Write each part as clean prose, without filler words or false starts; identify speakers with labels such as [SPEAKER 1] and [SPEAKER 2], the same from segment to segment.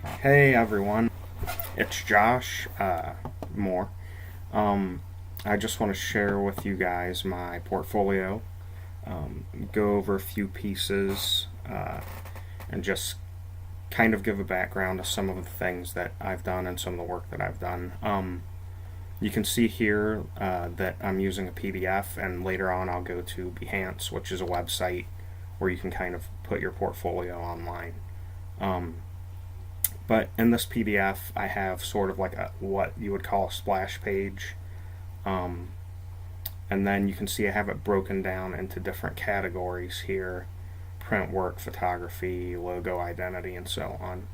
[SPEAKER 1] Hey everyone, it's Josh Moore. I just want to share with you guys my portfolio, go over a few pieces, and just kind of give a background to some of the things that I've done and some of the work that I've done. You can see here that I'm using a PDF, and later on I'll go to Behance, which is a website where you can kind of put your portfolio online. But in this PDF, I have sort of like what you would call a splash page. Um, and then you can see I have it broken down into different categories here: print work, photography, logo identity, and so on.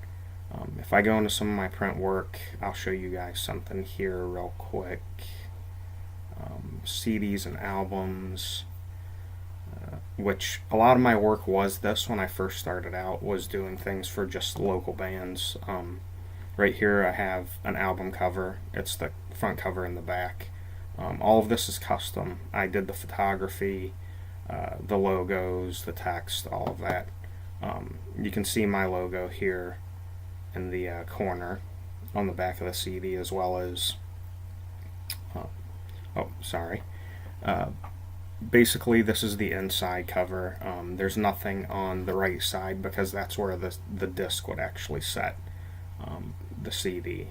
[SPEAKER 1] If I go into some of my print work, I'll show you guys something here real quick. CDs and albums, which a lot of my work was this when I first started out, was doing things for just local bands. Right here I have an album cover. It's the front cover and the back. All of this is custom. I did the photography, the logos, the text, all of that. You can see my logo here in the corner on the back of the CD, as well as basically this is the inside cover. There's nothing on the right side because that's where the disc would actually set the CD.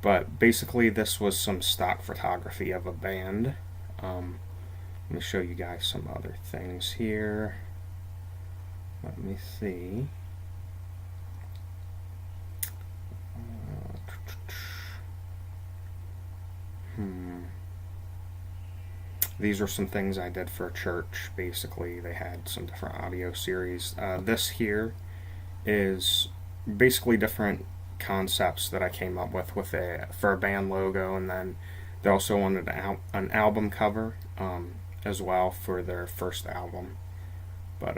[SPEAKER 1] But basically this was some stock photography of a band. Let me show you guys some other things here. Let me see. These are some things I did for a church. Basically, they had some different audio series. This here is basically different concepts that I came up with for a band logo, and then they also wanted an album cover as well for their first album. But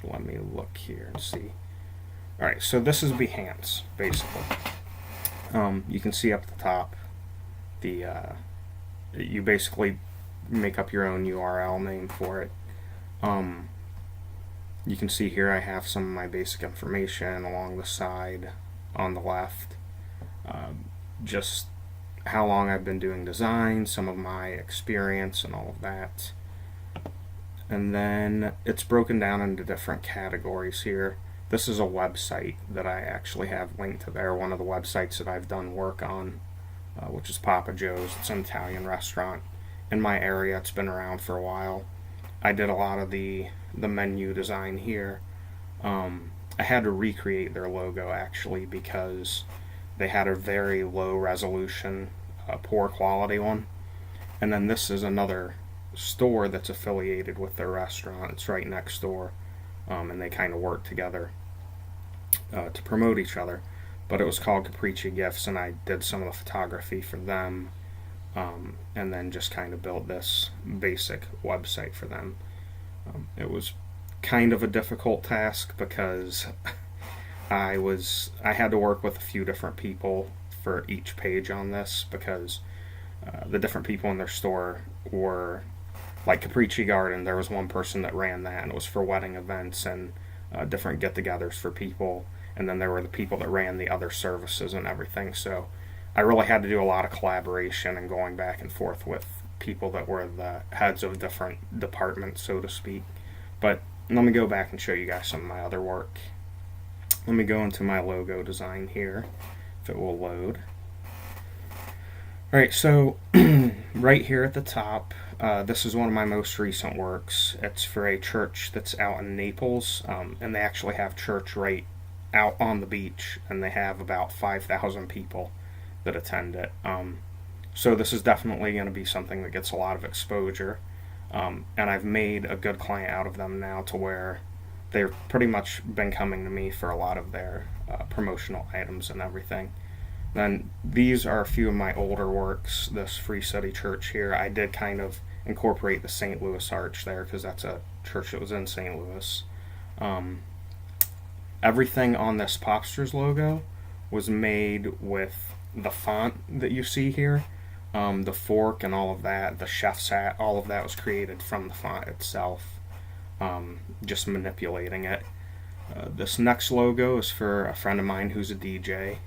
[SPEAKER 1] let me look here and see. All right, so this is Behance, basically. You can see up at the top the you basically make up your own URL name for it. You can see here I have some of my basic information along the side on the left. Just how long I've been doing design, some of my experience, and all of that. And then it's broken down into different categories here. This is a website that I actually have linked to there, one of the websites that I've done work on, which is Papa Joe's. It's an Italian restaurant in my area. It's been around for a while. I did a lot of the menu design here. I had to recreate their logo actually because they had a very low resolution, poor quality one. And then this is another store that's affiliated with their restaurant. It's right next door, and they kind of work together to promote each other. But it was called Capricci Gifts, and I did some of the photography for them, and then just kind of built this basic website for them. It was kind of a difficult task because I had to work with a few different people for each page on this, because the different people in their store were like Capricci Garden. There was one person that ran that, and it was for wedding events and different get-togethers for people. And then there were the people that ran the other services and everything. So I really had to do a lot of collaboration and going back and forth with people that were the heads of different departments, so to speak. But let me go back and show you guys some of my other work. Let me go into my logo design here, if it will load. Alright, so right here at the top, this is one of my most recent works. It's for a church that's out in Naples, and they actually have church right out on the beach, and they have about 5,000 people that attend it. So this is definitely going to be something that gets a lot of exposure, and I've made a good client out of them now, to where they've pretty much been coming to me for a lot of their promotional items and everything. Then these are a few of my older works. This Free City Church here, I did kind of incorporate the St. Louis arch there because that's a church that was in St. Louis. Everything on this Popsters logo was made with the font that you see here. The fork and all of that, the chef's hat, all of that was created from the font itself, just manipulating it. This next logo is for a friend of mine who's a DJ.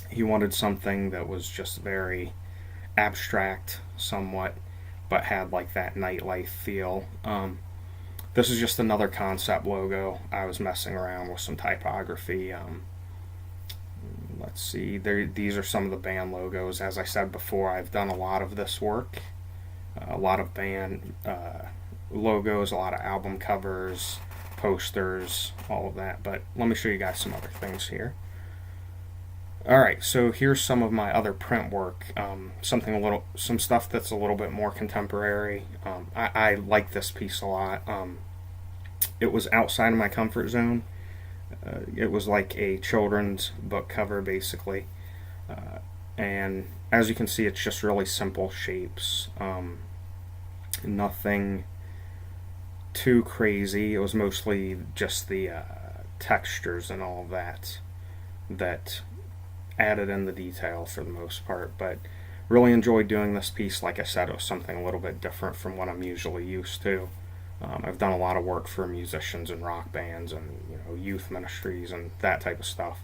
[SPEAKER 1] He wanted something that was just very abstract, somewhat, but had like that nightlife feel. This is just another concept logo. I was messing around with some typography. Let's see. These are some of the band logos. As I said before, I've done a lot of this work. A lot of band logos, a lot of album covers, posters, all of that. But let me show you guys some other things here. Alright, so here's some of my other print work. Some stuff that's a little bit more contemporary. I like this piece a lot. It was outside of my comfort zone. It was like a children's book cover, basically. And as you can see, it's just really simple shapes. Nothing too crazy. It was mostly just the textures and all of that added in the detail for the most part. But really enjoyed doing this piece. Like I said, it was something a little bit different from what I'm usually used to. I've done a lot of work for musicians and rock bands and youth ministries and that type of stuff.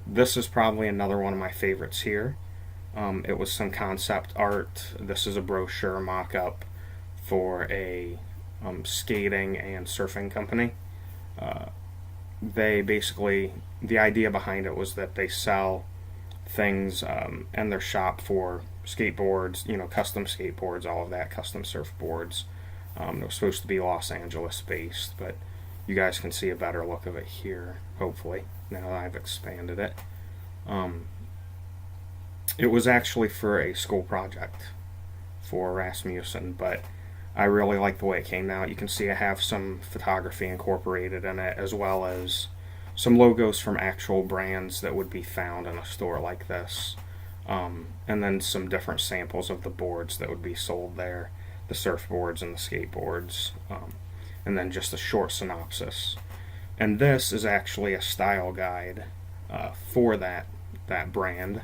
[SPEAKER 1] This is probably another one of my favorites here. It was some concept art. This is a brochure mock-up for a skating and surfing company. They basically, the idea behind it was that they sell things in their shop for skateboards, custom skateboards, all of that, custom surfboards. It was supposed to be Los Angeles based, but you guys can see a better look of it here, hopefully, now that I've expanded it. It was actually for a school project for Rasmussen, but I really like the way it came out. You can see I have some photography incorporated in it, as well as some logos from actual brands that would be found in a store like this. And then some different samples of the boards that would be sold there, the surfboards and the skateboards, and then just a short synopsis. And this is actually a style guide for that brand,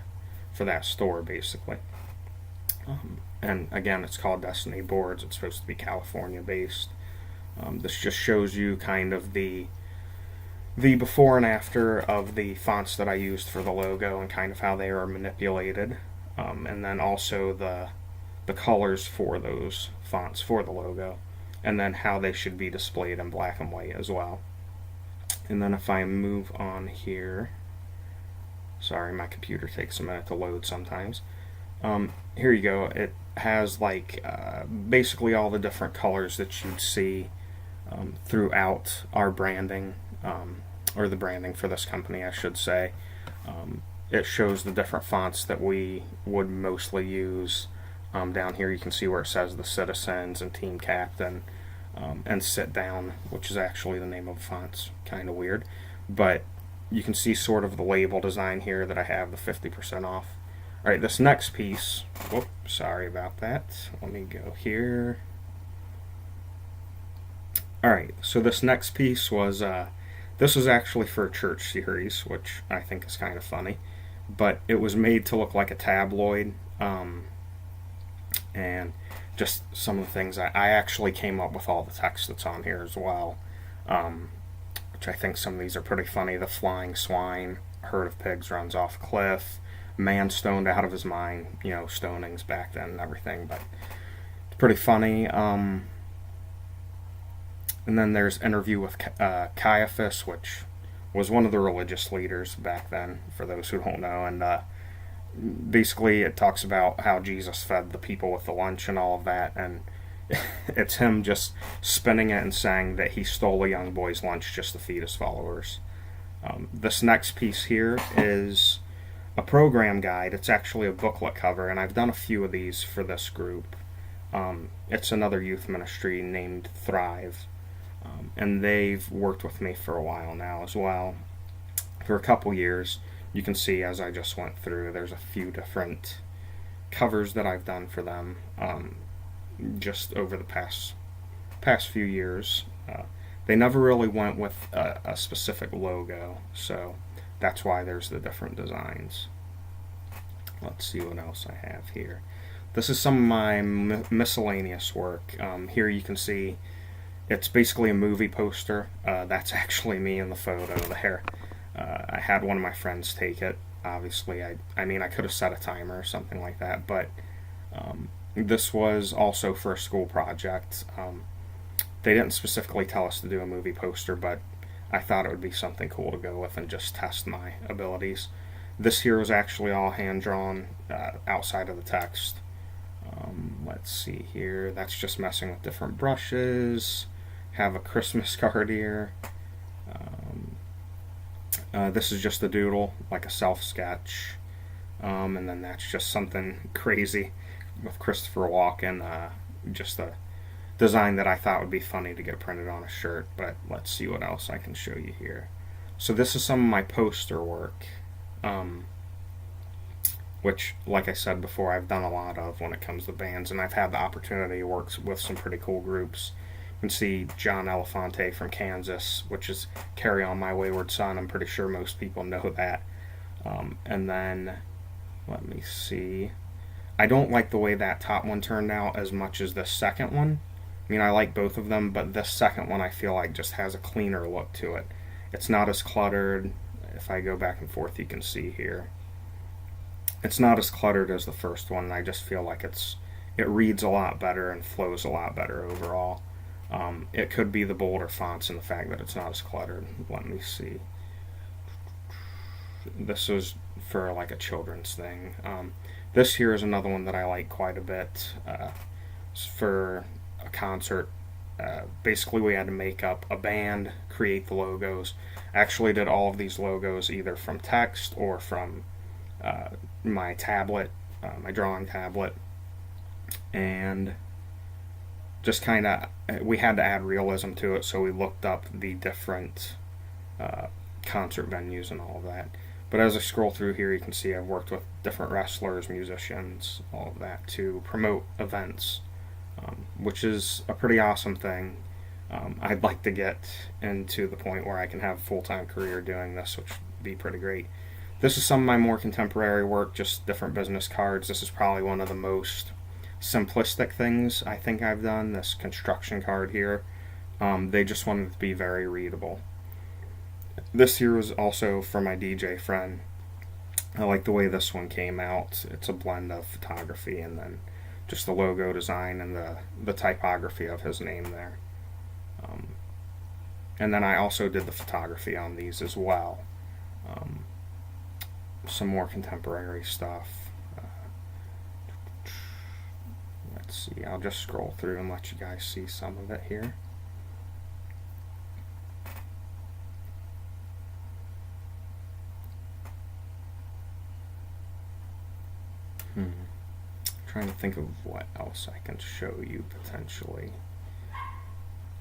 [SPEAKER 1] for that store, basically. And again, it's called Destiny Boards. It's supposed to be California based. This just shows you kind of the before and after of the fonts that I used for the logo and kind of how they are manipulated, and then also the colors for those fonts for the logo, and then how they should be displayed in black and white as well. And then if I move on here, sorry, my computer takes a minute to load sometimes. Here you go. It has like basically all the different colors that you'd see throughout our branding, or the branding for this company, I should say. It shows the different fonts that we would mostly use. Down here you can see where it says the Citizens and Team Captain, and Sit Down, which is actually the name of the fonts. Kind of weird, but you can see sort of the label design here that I have the 50% off. Alright, this next piece, whoop, sorry about that. Let me go here. Alright, so this next piece was, this was actually for a church series, which I think is kind of funny, but it was made to look like a tabloid, and just some of the things I actually came up with all the text that's on here as well, which I think some of these are pretty funny. The flying swine, herd of pigs runs off a cliff, man stoned out of his mind, stonings back then and everything, but it's pretty funny. And then there's interview with Caiaphas, which was one of the religious leaders back then, for those who don't know, and basically it talks about how Jesus fed the people with the lunch and all of that, and it's him just spinning it and saying that he stole a young boy's lunch just to feed his followers. This next piece here is a program guide. It's actually a booklet cover, and I've done a few of these for this group. It's another youth ministry named Thrive, and they've worked with me for a while now as well, for a couple years. You can see as I just went through, there's a few different covers that I've done for them just over the past few years. They never really went with a specific logo, so that's why there's the different designs. Let's see what else I have here. This is some of my miscellaneous work. Here you can see It's basically a movie poster. That's actually me in the photo there. I had one of my friends take it. Obviously, I mean, I could have set a timer or something like that, but this was also for a school project. They didn't specifically tell us to do a movie poster, but I thought it would be something cool to go with and just test my abilities. This here was actually all hand drawn outside of the text. Let's see here. That's just messing with different brushes. Have a Christmas card here. This is just a doodle, like a self sketch. And then that's just something crazy with Christopher Walken. Just a design that I thought would be funny to get printed on a shirt. But let's see what else I can show you here. So this is some of my poster work. Which, like I said before, I've done a lot of when it comes to bands, and I've had the opportunity to work with some pretty cool groups. You can see John Elefante from Kansas, which is Carry On My Wayward Son. I'm pretty sure most people know that. And then, let me see. I don't like the way that top one turned out as much as the second one. I mean, I like both of them, but this second one I feel like just has a cleaner look to it. It's not as cluttered. If I go back and forth, you can see here. It's not as cluttered as the first one. I just feel like it reads a lot better and flows a lot better overall. It could be the bolder fonts and the fact that it's not as cluttered. Let me see. This was for like a children's thing. This here is another one that I like quite a bit. It's for a concert. Basically, we had to make up a band, create the logos. I actually did all of these logos either from text or from my tablet, my drawing tablet, and just kind of we had to add realism to it, so we looked up the different concert venues and all of that. But as I scroll through here, you can see I've worked with different wrestlers, musicians, all of that to promote events, which is a pretty awesome thing. I'd like to get into the point where I can have a full-time career doing this, which would be pretty great. This is some of my more contemporary work, just different business cards. This is probably one of the most simplistic things I think I've done, this construction card here. They just wanted it to be very readable. This here was also for my DJ friend. I like the way this one came out. It's a blend of photography and then just the logo design and the typography of his name there. And then I also did the photography on these as well. Some more contemporary stuff. Let's see, I'll just scroll through and let you guys see some of it here. Trying to think of what else I can show you potentially.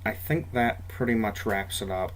[SPEAKER 1] I think that pretty much wraps it up.